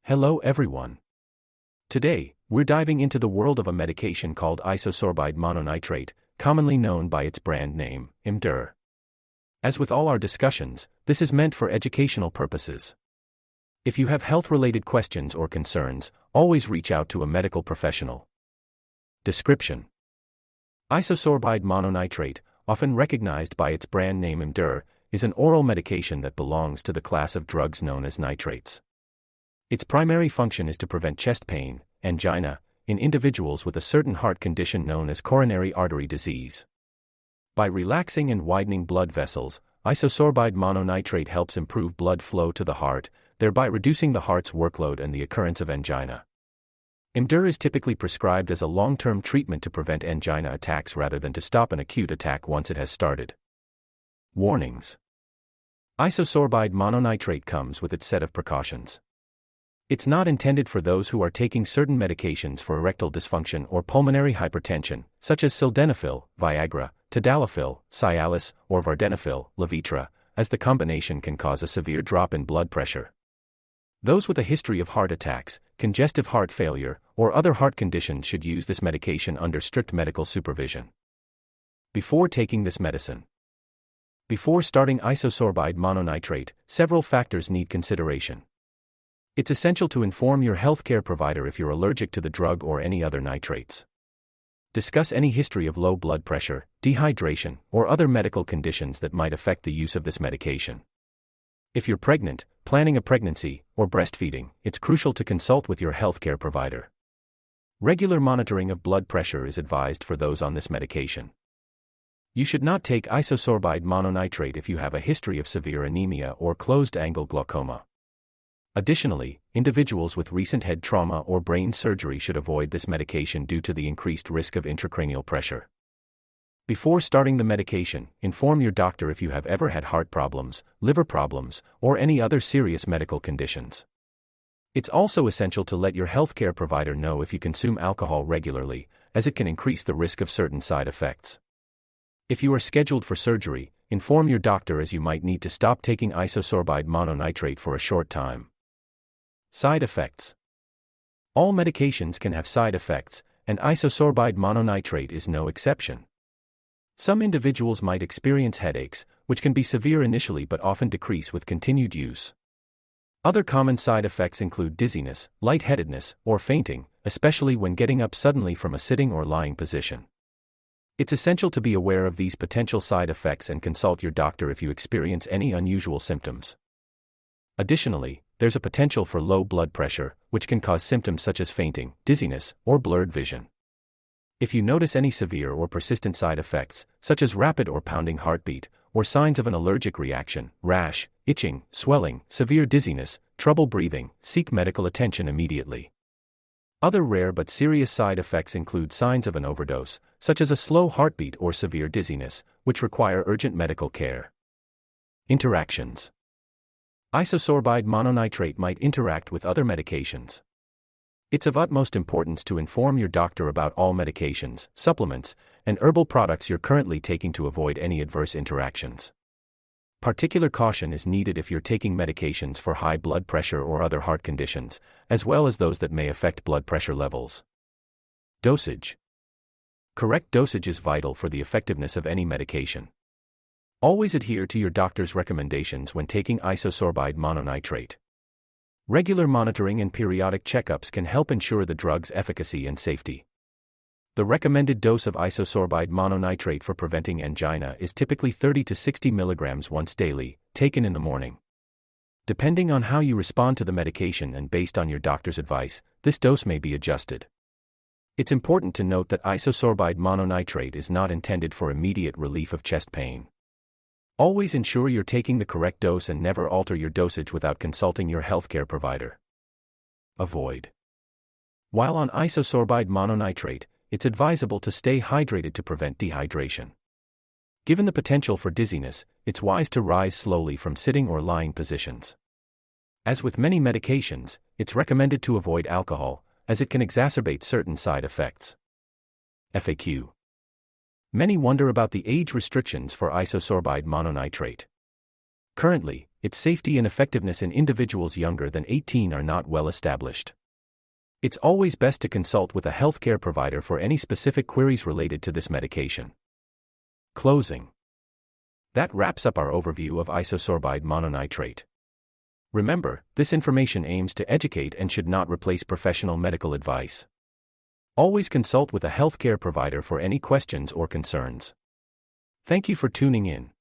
Hello everyone. Today, we're diving into the world of a medication called isosorbide mononitrate, commonly known by its brand name, Imdur. As with all our discussions, this is meant for educational purposes. If you have health-related questions or concerns, always reach out to a medical professional. Description: Isosorbide mononitrate, often recognized by its brand name Imdur, is an oral medication that belongs to the class of drugs known as nitrates. Its primary function is to prevent chest pain, angina, in individuals with a certain heart condition known as coronary artery disease. By relaxing and widening blood vessels, isosorbide mononitrate helps improve blood flow to the heart, thereby reducing the heart's workload and the occurrence of angina. Imdur is typically prescribed as a long-term treatment to prevent angina attacks rather than to stop an acute attack once it has started. Warnings: Isosorbide mononitrate comes with its set of precautions. It's not intended for those who are taking certain medications for erectile dysfunction or pulmonary hypertension, such as sildenafil, Viagra, tadalafil, Cialis, or vardenafil, Levitra, as the combination can cause a severe drop in blood pressure. Those with a history of heart attacks, congestive heart failure, or other heart conditions should use this medication under strict medical supervision. Before taking this medicine. Before starting isosorbide mononitrate, several factors need consideration. It's essential to inform your healthcare provider if you're allergic to the drug or any other nitrates. Discuss any history of low blood pressure, dehydration, or other medical conditions that might affect the use of this medication. If you're pregnant, planning a pregnancy, or breastfeeding, it's crucial to consult with your healthcare provider. Regular monitoring of blood pressure is advised for those on this medication. You should not take isosorbide mononitrate if you have a history of severe anemia or closed-angle glaucoma. Additionally, individuals with recent head trauma or brain surgery should avoid this medication due to the increased risk of intracranial pressure. Before starting the medication, inform your doctor if you have ever had heart problems, liver problems, or any other serious medical conditions. It's also essential to let your healthcare provider know if you consume alcohol regularly, as it can increase the risk of certain side effects. If you are scheduled for surgery, inform your doctor as you might need to stop taking isosorbide mononitrate for a short time. Side effects: All medications can have side effects, and isosorbide mononitrate is no exception. Some individuals might experience headaches, which can be severe initially but often decrease with continued use. Other common side effects include dizziness, lightheadedness, or fainting, especially when getting up suddenly from a sitting or lying position. It's essential to be aware of these potential side effects and consult your doctor if you experience any unusual symptoms. Additionally, there's a potential for low blood pressure, which can cause symptoms such as fainting, dizziness, or blurred vision. If you notice any severe or persistent side effects, such as rapid or pounding heartbeat, or signs of an allergic reaction, rash, itching, swelling, severe dizziness, trouble breathing, seek medical attention immediately. Other rare but serious side effects include signs of an overdose, such as a slow heartbeat or severe dizziness, which require urgent medical care. Interactions: Isosorbide mononitrate might interact with other medications. It's of utmost importance to inform your doctor about all medications, supplements, and herbal products you're currently taking to avoid any adverse interactions. Particular caution is needed if you're taking medications for high blood pressure or other heart conditions, as well as those that may affect blood pressure levels. Dosage: Correct dosage is vital for the effectiveness of any medication. Always adhere to your doctor's recommendations when taking isosorbide mononitrate. Regular monitoring and periodic checkups can help ensure the drug's efficacy and safety. The recommended dose of isosorbide mononitrate for preventing angina is typically 30 to 60 mg once daily, taken in the morning. Depending on how you respond to the medication and based on your doctor's advice, this dose may be adjusted. It's important to note that isosorbide mononitrate is not intended for immediate relief of chest pain. Always ensure you're taking the correct dose and never alter your dosage without consulting your healthcare provider. Avoid: While on isosorbide mononitrate, it's advisable to stay hydrated to prevent dehydration. Given the potential for dizziness, it's wise to rise slowly from sitting or lying positions. As with many medications, it's recommended to avoid alcohol, as it can exacerbate certain side effects. FAQ: Many wonder about the age restrictions for isosorbide mononitrate. Currently, its safety and effectiveness in individuals younger than 18 are not well established. It's always best to consult with a healthcare provider for any specific queries related to this medication. Closing. That wraps up our overview of isosorbide mononitrate. Remember, this information aims to educate and should not replace professional medical advice. Always consult with a healthcare provider for any questions or concerns. Thank you for tuning in.